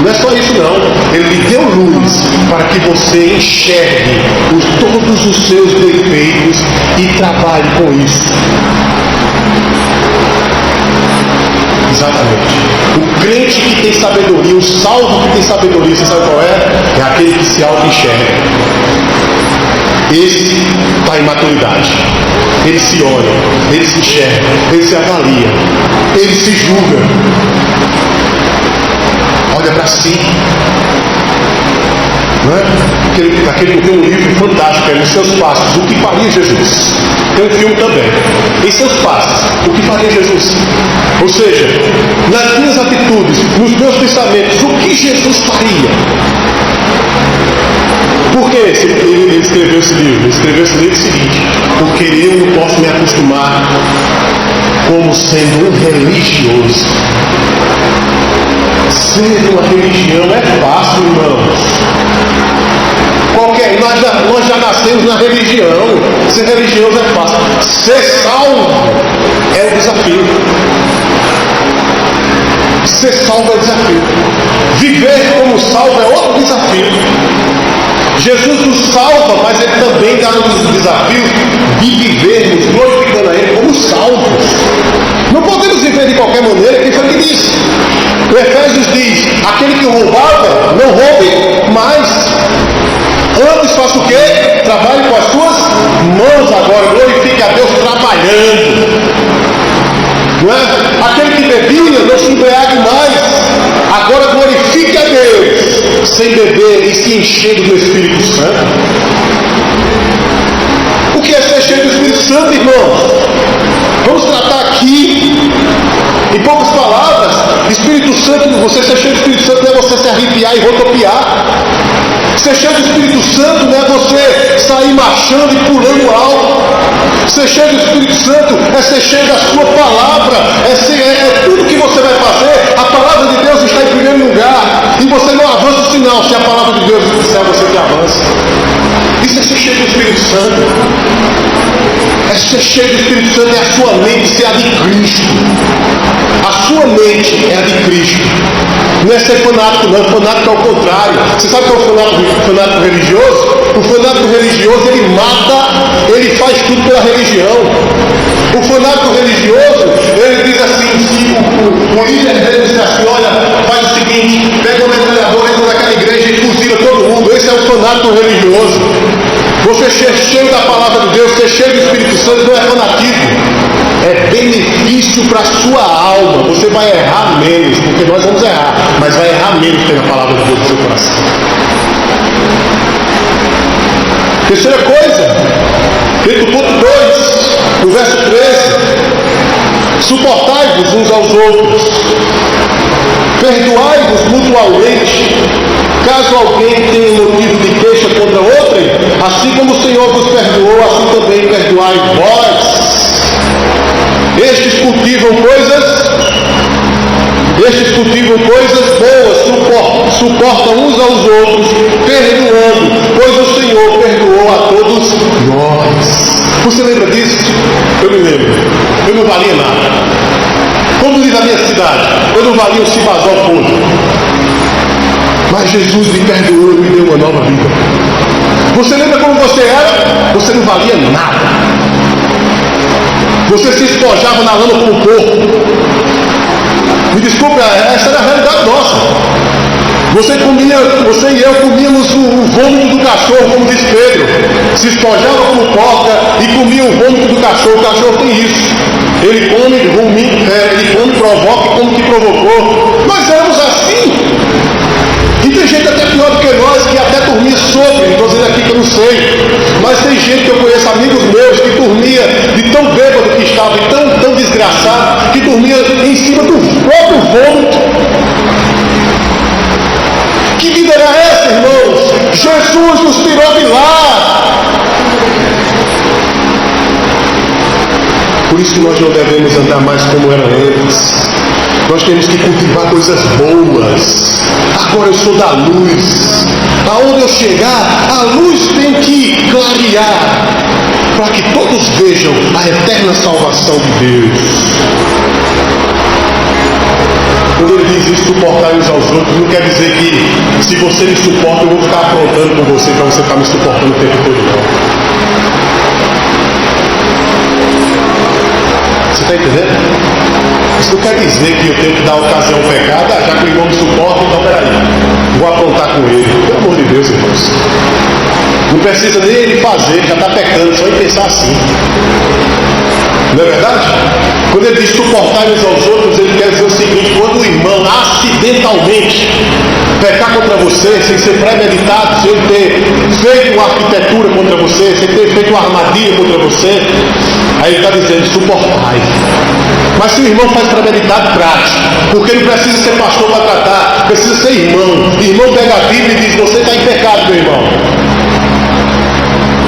Não é só isso não. Ele lhe deu luz para que você enxergue todos os seus defeitos e trabalhe com isso. Exatamente. O crente que tem sabedoria, o salvo que tem sabedoria, você sabe qual é? É aquele que se auto-enxerga. Esse está em maturidade. Ele se olha, ele se enxerga, ele se avalia, ele se julga. Olha para si. Não é? Aquele tem um livro fantástico, é Nos Seus Passos, O que Faria Jesus. Tem um filme também. Em Seus Passos, O que Faria Jesus. Ou seja, nas minhas atitudes, nos meus pensamentos, o que Jesus faria? Por que ele escreveu esse livro? Ele escreveu esse livro seguinte: porque eu não posso me acostumar como sendo um religioso. Ser uma religião é fácil, irmãos. Nós já nascemos na religião. Ser religioso é fácil. Ser salvo é o desafio. Ser salvo é o desafio. Viver como salvo é outro desafio. Jesus nos salva, mas Ele também dá-nos o desafio de vivermos glorificando a Ele como salvos. Não podemos viver de qualquer maneira. Quem foi que disse? O Efésios diz: aquele que roubava, não roube mais. Antes faça o quê? Trabalhe com as suas mãos agora. Glorifique a Deus trabalhando. Não é? Aquele que bebia, não se embriague mais. Agora glorifique a Deus sem beber e se enchendo do Espírito Santo. O que é ser cheio do Espírito Santo, irmãos? Vamos tratar aqui, em poucas palavras. Espírito Santo, você ser cheio do Espírito Santo não é você se arrepiar e rodopiar. Ser cheio do Espírito Santo não é você sair marchando e pulando alto. Ser cheio do Espírito Santo é ser cheio da sua palavra. É tudo que você vai fazer. A palavra de Deus está em primeiro lugar. E você não avança assim não. Se a palavra de Deus disser, você que avança. Isso é ser cheio do Espírito Santo. É ser cheio do Espírito Santo, é a sua mente ser a de Cristo. A sua mente é a de Cristo. Não é ser fanático não, fanático é o contrário. Você sabe qual é o fanático religioso? O fanático religioso, ele mata, ele faz tudo pela religião. O fanático religioso, ele diz assim, o líder dele diz assim: olha, faz o seguinte, pega uma metralhadora, entra naquela igreja e fuzila todo mundo. Esse é o fanático religioso. Você ser cheio da palavra de Deus, ser cheio do Espírito Santo não é fanatismo. É benefício para a sua alma. Você vai errar menos, porque nós vamos errar, mas vai errar menos tendo a palavra de Deus no seu coração. Terceira coisa, no ponto 2, no verso 13: suportai-vos uns aos outros. Perdoai-vos mutualmente, caso alguém tenha motivo de queixa contra outrem, assim como o Senhor vos perdoou, assim também perdoai vós. Estes cultivam coisas boas, suportam uns aos outros, perdoando, pois o Senhor perdoou a todos nós. Você lembra disso? Eu me lembro. Eu não valia nada. Como diz a minha cidade, eu não valia um cibazol podre. Mas Jesus me perdoou e me deu uma nova vida. Você lembra como você era? Você não valia nada. Você se espojava na lama como porco. Me desculpe, essa era a realidade nossa. Você e eu comíamos o vômito do cachorro, como diz Pedro. Se espojava como porca e comia o vômito do cachorro. O cachorro tem isso. Ele come, provoca e come que provocou. Nós éramos assim. E tem gente até pior do que nós, que até dormia sobre. Estou dizendo aqui que eu não sei. Mas tem gente que eu conheço, amigos meus, que dormia de tão bêbado que estava, e tão desgraçado, que dormia em cima do próprio vômito. Que vida era essa, irmãos? Jesus nos tirou de lá. Por isso que nós não devemos andar mais como era antes. Nós temos que cultivar coisas boas. Agora eu sou da luz. Aonde eu chegar, a luz tem que clarear, para que todos vejam a eterna salvação de Deus. Quando ele diz isso, suportar uns aos outros, não quer dizer que se você me suporta, eu vou ficar aprontando com você para você estar me suportando o tempo todo, não. Você está entendendo? Isso não quer dizer que eu tenho que dar ocasião ao pecado. Já que o irmão me suporta, então peraí, vou aprontar com ele. Pelo amor de Deus, irmãos. Não precisa nem ele fazer, já está pecando, só em pensar assim. Não é verdade? Quando ele diz suportar uns aos outros, ele quer dizer o seguinte: quando o irmão acidentalmente pecar contra você, sem ser premeditado, sem ter feito uma arquitetura contra você, sem ter feito uma armadilha contra você, aí ele está dizendo suportai. Mas se o irmão faz premeditado, trate, porque não precisa ser pastor para tratar, precisa ser irmão. Irmão pega a Bíblia e diz: você está em pecado, meu irmão.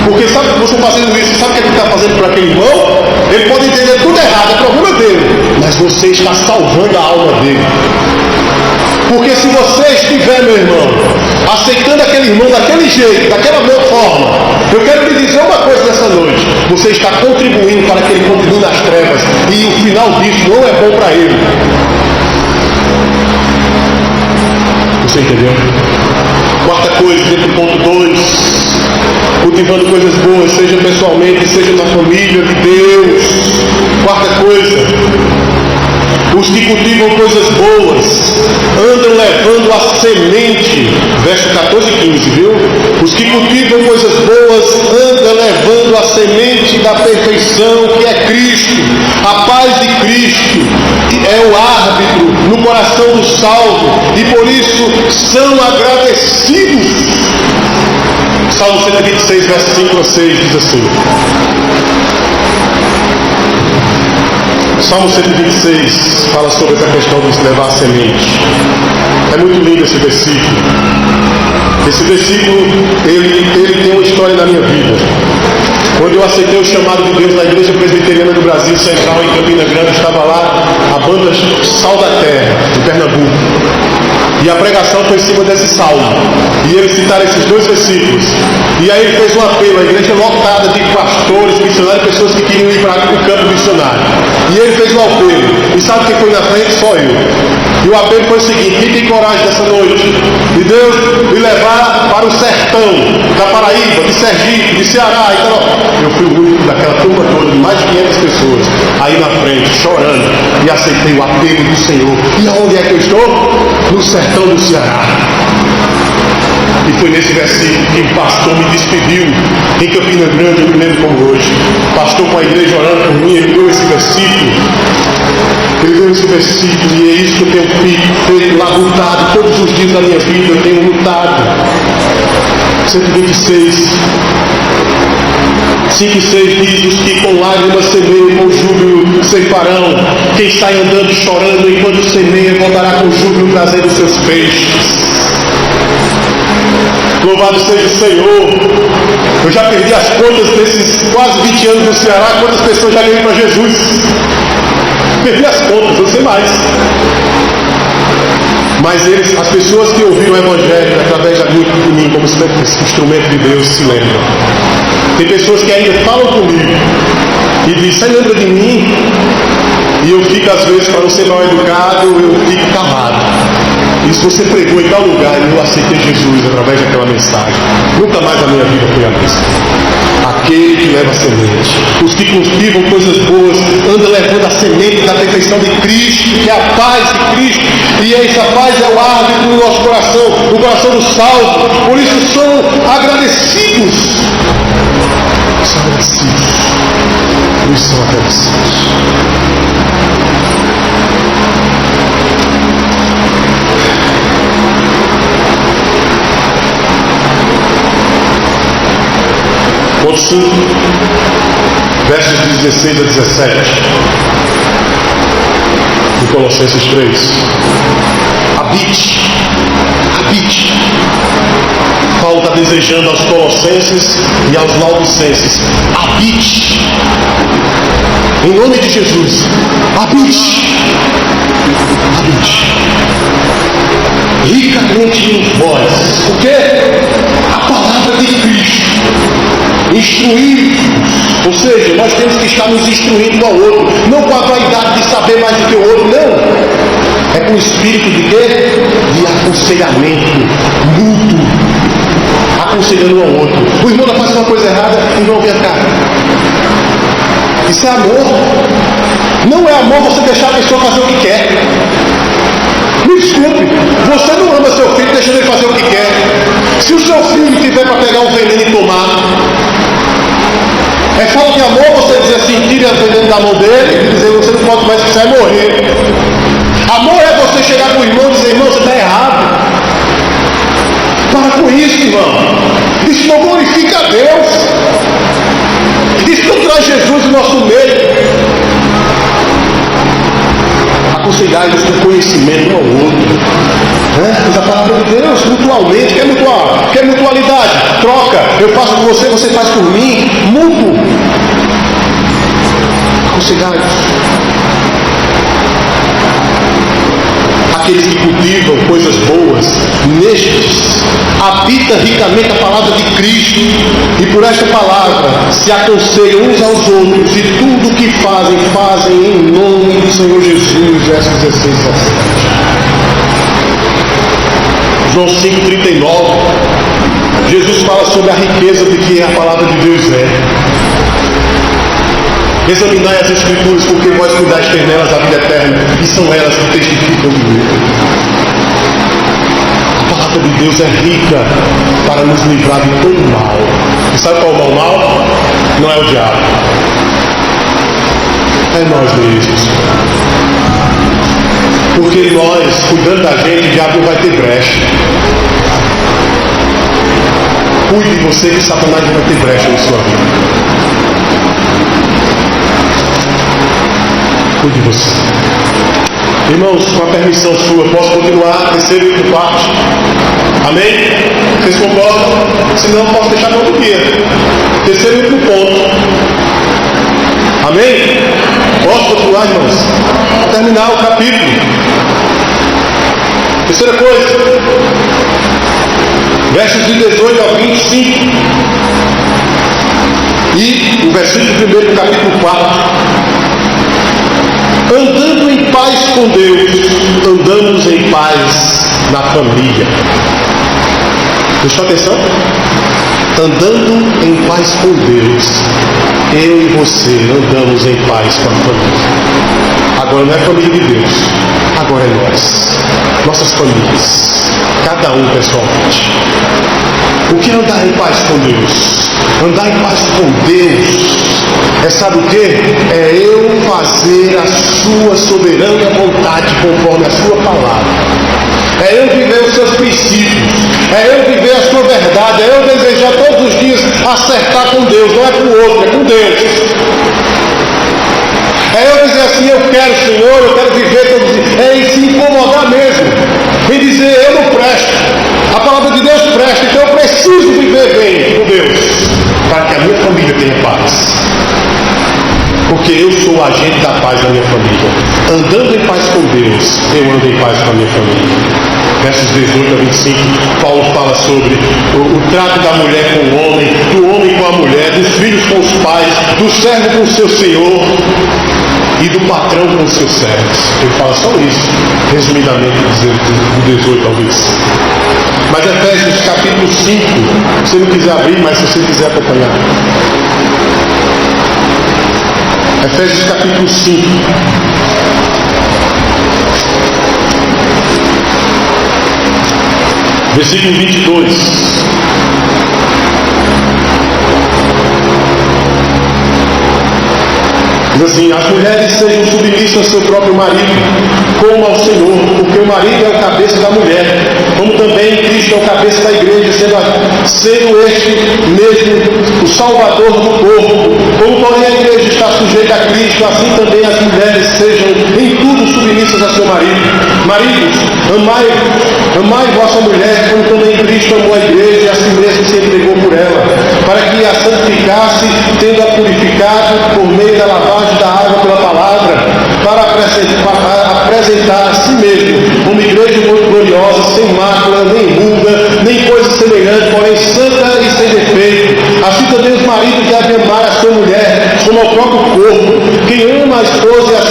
Porque sabe que você fazendo isso, sabe o que ele está fazendo para aquele irmão? Ele pode entender tudo errado, é problema dele, mas você está salvando a alma dele. Porque se você estiver, meu irmão, aceitando aquele irmão daquele jeito, daquela mesma forma, eu quero lhe dizer uma coisa nessa noite: você está contribuindo para que ele continue nas trevas, e o final disso não é bom para ele. Você entendeu? Quarta coisa, dentro do ponto 2, cultivando coisas boas, seja pessoalmente, seja na família de Deus. Quarta coisa, os que cultivam coisas boas andam levando a semente, verso 14 e 15, viu? Os que cultivam coisas boas andam levando a semente da perfeição, que é Cristo. A paz de Cristo é o árbitro no coração do salvo, e por isso são agradecidos. Salmo 126, verso 5 a 6 diz assim. Salmo 126 fala sobre essa questão de se levar a semente. É muito lindo esse versículo. Esse versículo, ele tem uma história na minha vida. Quando eu aceitei o chamado de Deus na Igreja Presbiteriana do Brasil Central, em Campina Grande, estava lá a banda Sal da Terra, de Pernambuco. E a pregação foi em cima desse salmo. E eles citaram esses dois versículos. E aí ele fez um apelo, a igreja lotada de pastores, missionários, pessoas que queriam ir para o campo missionário. E ele fez um apelo. E sabe quem foi na frente? Só eu. E o apelo foi o seguinte: quem tem coragem dessa noite de Deus me levar para o sertão da Paraíba, de Sergipe, de Ceará e tal. Eu fui o único daquela turma toda, de mais de 500 pessoas, aí na frente, chorando, e aceitei o apelo do Senhor. E aonde é que eu estou? No sertão do Ceará. E foi nesse versículo que o pastor me despediu em Campina Grande, eu me lembro como hoje. O pastor com a igreja orando por mim, ele deu esse versículo. Ele deu esse versículo, e é isso que eu tenho feito lá, lutado. Todos os dias da minha vida eu tenho lutado. 126. 5:6 diz: os que com lágrimas semeiam, com júbilo ceifarão. Quem sai andando e chorando enquanto semeia, voltará com júbilo trazendo seus peixes. Louvado seja o Senhor. Eu já perdi as contas desses quase 20 anos no Ceará. Quantas pessoas já ganhei para Jesus? Perdi as contas, não sei mais. Mas as pessoas que ouviram o Evangelho através de mim como instrumento de Deus se lembram. Tem pessoas que ainda falam comigo e dizem: você lembra de mim? E eu fico, às vezes, para não ser mal educado, eu fico calado. E se você pregou em tal lugar e eu aceitei Jesus através daquela mensagem, nunca mais a minha vida foi a mesma. Aquele que leva a semente, os que cultivam coisas boas, andam levando a semente da perfeição de Cristo, que é a paz de Cristo, e essa paz é o árbitro no nosso coração, no coração do salvo. Por isso são agradecidos. São agradecidos. Por isso são agradecidos. Ponto 5, versos 16 a 17, de Colossenses 3. Habite. Paulo está desejando aos Colossenses e aos Laodicenses: habite. Em nome de Jesus, habite. Ricamente em vós. O quê? A palavra de Cristo. Instruir, ou seja, nós temos que estar nos instruindo ao outro, não com a vaidade de saber mais do que o outro, não. É com o espírito de quê? De aconselhamento mútuo, aconselhando um ao outro. O irmão está fazendo uma coisa errada, irmão, vem cá. Isso é amor. Não é amor você deixar a pessoa fazer o que quer. Me desculpe, você não ama seu filho deixando ele fazer o que quer. Se o seu filho tiver para pegar um veneno e tomar, é falta de amor você dizer assim: tire o veneno da mão dele e dizer: você não pode mais, que você vai morrer. Amor é você chegar para o irmão e dizer: irmão, você está errado. Para com isso, irmão. Isso não glorifica a Deus. Isso não traz Jesus no nosso meio. Aconselhar-nos com conhecimento um ao outro. Mas a palavra de Deus, mutualmente. Quer mutualidade? Troca. Eu faço por você, você faz por mim. Mútuo. Aconselhar-nos. Aqueles que cultivam coisas boas, nestes habita ricamente a palavra de Cristo, e por esta palavra se aconselham uns aos outros, e tudo o que fazem, fazem em nome do Senhor Jesus. Versos 16 a 17. João 5,39. Jesus fala sobre a riqueza de que a palavra de Deus é. Examinai as Escrituras, porque vós cuidais ter nelas a vida eterna, e são elas que testificam de mim. A palavra de Deus é rica para nos livrar de todo mal. E sabe qual é o mal? Não é o diabo, é nós mesmos. Porque nós, cuidando da gente, o diabo não vai ter brecha. Cuide de você, que Satanás não vai ter brecha na sua vida. Cuide de você. Irmãos, com a permissão sua, posso continuar terceiro e quarto? Amém? Vocês concordam? Senão posso deixar para outro dia. Terceiro e último ponto. Amém? Posso continuar, irmãos? Vou terminar o capítulo. Terceira coisa. Versos de 18 ao 25. E o versículo 1 do capítulo 4. Andando em paz com Deus, andamos em paz na família. Prestou atenção? Andando em paz com Deus, eu e você andamos em paz com a família. Agora não é a família de Deus, agora é nós, nossas famílias, cada um pessoalmente. O que é andar em paz com Deus? Andar em paz com Deus é, sabe o que? É eu fazer a sua soberana vontade conforme a sua palavra. É eu viver os seus princípios, é eu viver a sua verdade, é eu desejar todos os dias acertar com Deus, não é com o outro, é com Deus. É eu dizer assim, eu quero, Senhor, eu quero viver todos os dias. É em se incomodar mesmo, em dizer, eu não presto. A palavra de Deus presta, então eu preciso viver bem com Deus, para que a minha família tenha paz. Porque eu sou o agente da paz da minha família. Andando em paz com Deus, eu ando em paz com a minha família. Versos 18 a 25, Paulo fala sobre o trato da mulher com o homem, do homem com a mulher, dos filhos com os pais, do servo com o seu senhor e do patrão com os seus servos. Ele fala só isso, resumidamente, do 18 ao 25. Mas Efésios capítulo 5, se você não quiser abrir, mas se você quiser acompanhar. Efésios capítulo 5. Versículo 22. Diz assim: as mulheres sejam submissas ao seu próprio marido, como ao Senhor, porque o marido é o cabeça da mulher, como também Cristo é o cabeça da igreja, sendo este mesmo o salvador do corpo. Como porém a igreja está sujeita a Cristo, assim também as mulheres sejam em tudo submissas a seu marido. Maridos, amai vossa mulher, como também Cristo amou a igreja e a si mesmo se entregou por ela, para que a santificasse, tendo-a purificado por meio da lavagem da água pela palavra, para apresentar a si mesmo uma igreja gloriosa, sem mácula, nem ruga, nem coisa semelhante, porém santa e sem defeito. Assim também os maridos devem amar a sua mulher como ao próprio corpo. Quem ama a esposa a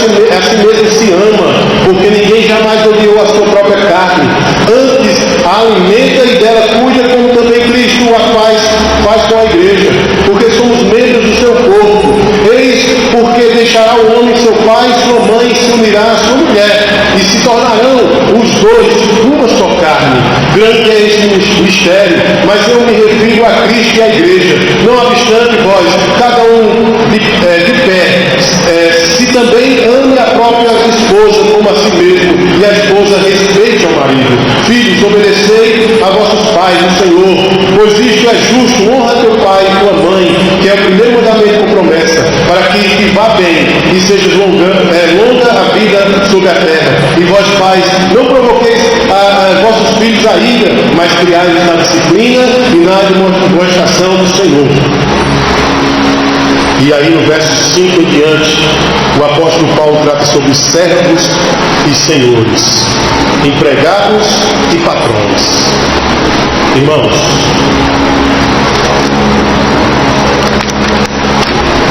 si mesmo se ama, porque ninguém jamais odiou a sua própria carne. Antes a alimenta e dela cuida, como também Cristo a faz com a igreja, porque somos membros do seu corpo. Eis porque deixará o homem seu pai e sua mãe, e se unirá à sua mulher, e se tornarão os dois uma só carne. Grande é este mistério, mas eu me refiro a Cristo e à igreja. Não obstante vós, cada um de pé, se também ame a própria esposa como a si mesmo, e a esposa respeite ao marido. Filhos, obedecei a vossos pais no Senhor, pois isto é justo. Honra teu pai e tua mãe, que é o primeiro mandamento com promessa, para que te vá bem e sejas longa a vida sobre a terra. E vós, pais, não provoqueis a vossos filhos a ira, mas criai-os na disciplina e na demonstração do Senhor. E aí no verso 5 em diante, o apóstolo Paulo trata sobre servos e senhores, empregados e patrões. Irmãos,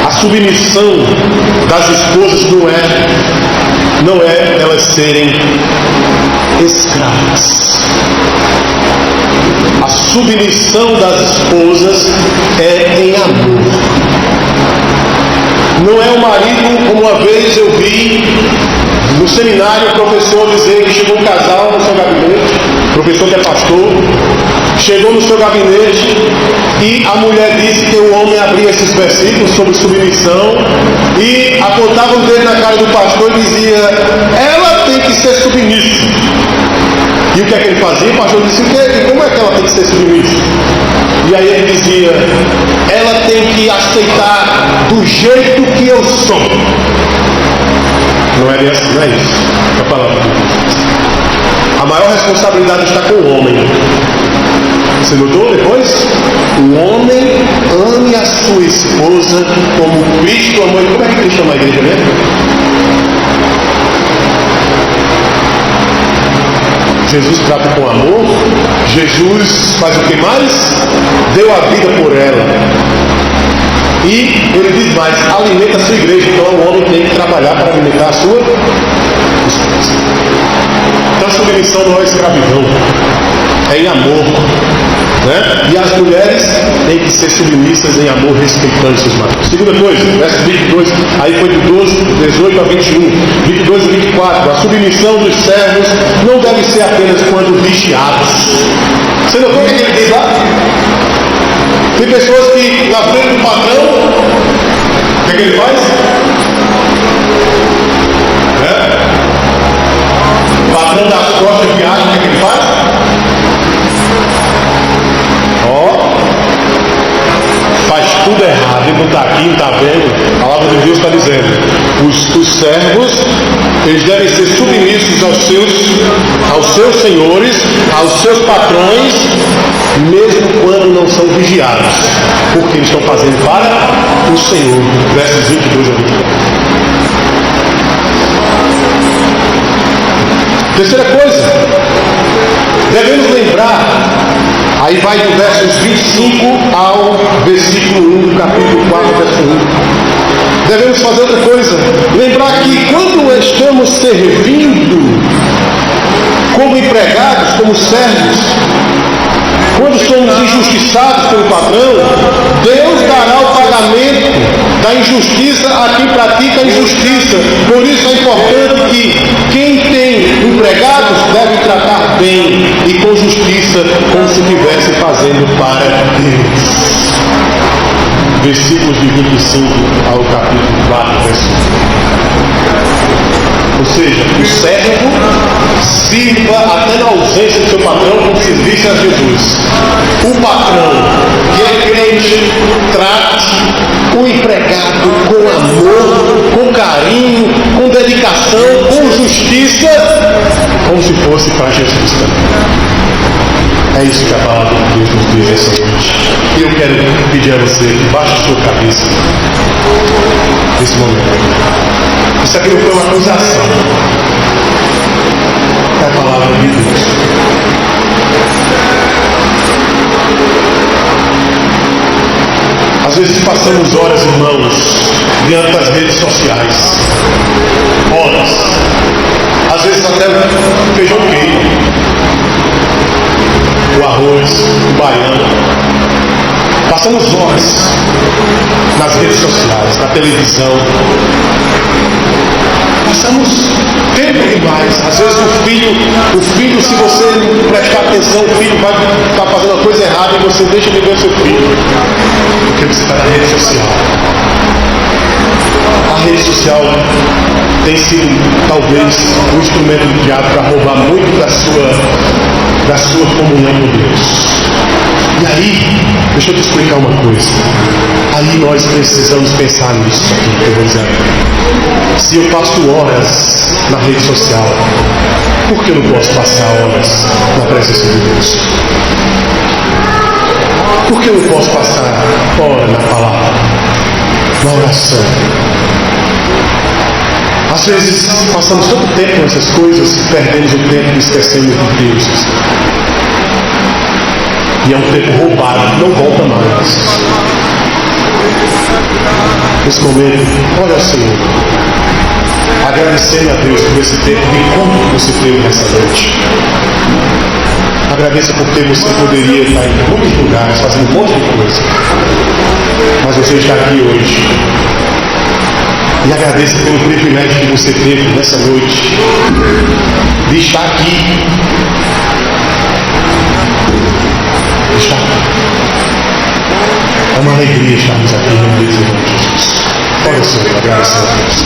a submissão das esposas não é elas serem escravas. A submissão das esposas é em amor. Não é o marido, como uma vez eu vi no seminário o professor dizer que chegou um casal no seu gabinete, o professor que é pastor, chegou no seu gabinete e a mulher disse que o homem abria esses versículos sobre submissão e apontava o dedo na cara do pastor e dizia: ela tem que ser submissa. E o que é que ele fazia? O pastor disse: como é que ela tem que ser submissa? E aí ele dizia: ela tem que aceitar do jeito que eu sou. Não é bem assim, não é isso? É a palavra de Deus. A maior responsabilidade está com o homem. Você notou depois? O homem ame a sua esposa como Cristo amou. Como é que Cristo ama a igreja mesmo? Jesus trata com amor. Jesus faz o que mais? Deu a vida por ela. E ele diz mais: alimenta a sua igreja. Então o homem tem que trabalhar para alimentar a sua esposa. Então a submissão não é escravidão, é em amor, né? E as mulheres têm que ser submissas em amor, respeitando seus maridos. Segunda coisa, verso 22, aí foi de 18 a 21, 22 a 24. A submissão dos servos não deve ser apenas quando vigiados. Você notou o que ele diz lá? Tem pessoas que na frente do patrão, o que ele faz? O patrão das costas viaja, o que ele faz? servos, eles devem ser submissos aos seus senhores, aos seus patrões, mesmo quando não são vigiados, porque eles estão fazendo para o Senhor. Versos 22 a 24. Terceira coisa, devemos lembrar, aí vai do versos 25 ao versículo 1 do capítulo 4, verso 1. Devemos fazer outra coisa, lembrar que quando estamos servindo como empregados, como servos, quando somos injustiçados pelo patrão, Deus dará o pagamento da injustiça a quem pratica a injustiça. Por isso é importante que quem tem empregados deve tratar bem e com justiça, como se estivesse fazendo para Deus. Versículos de 25 ao capítulo 4, verso 1. Ou seja, o servo sirva até na ausência do seu patrão como se servisse a Jesus. O patrão, que é crente, trate o empregado com amor, com carinho, com dedicação, com justiça, como se fosse para Jesus também. É isso que a palavra de Deus nos diz essa noite. E eu quero pedir a você que baixe a sua cabeça nesse momento. Isso aqui não foi uma acusação. É a palavra de Deus. Às vezes passamos horas, irmãos, diante das redes sociais. Horas. Às vezes até o feijão queima, o arroz, o baiano. Passamos horas nas redes sociais, na televisão. Passamos tempo demais. Às vezes o filho, se você não prestar atenção, o filho vai estar fazendo a coisa errada e você deixa de ver o seu filho, porque você está na rede social. A rede social tem sido talvez um instrumento do diabo para roubar muito da sua comunhão com Deus. E aí, deixa eu te explicar uma coisa. Aí nós precisamos pensar nisso aqui que eu vou dizer. Se eu passo horas na rede social, por que eu não posso passar horas na presença de Deus? Por que eu não posso passar horas na palavra, na oração? Às vezes passamos tanto tempo nessas coisas que perdemos o tempo e esquecemos de Deus. E é um tempo roubado, não volta mais. Nesse momento, olha ao Senhor, agradecendo a Deus por esse tempo de encontro que você teve nessa noite. Agradeça porque você poderia estar em muitos lugares, fazendo um monte de coisa, mas você está aqui hoje. E agradeça pelo privilégio que você teve nessa noite de estar aqui. É uma alegria estarmos aqui no meio de Jesus. Olha, Senhor, agradecer a Deus.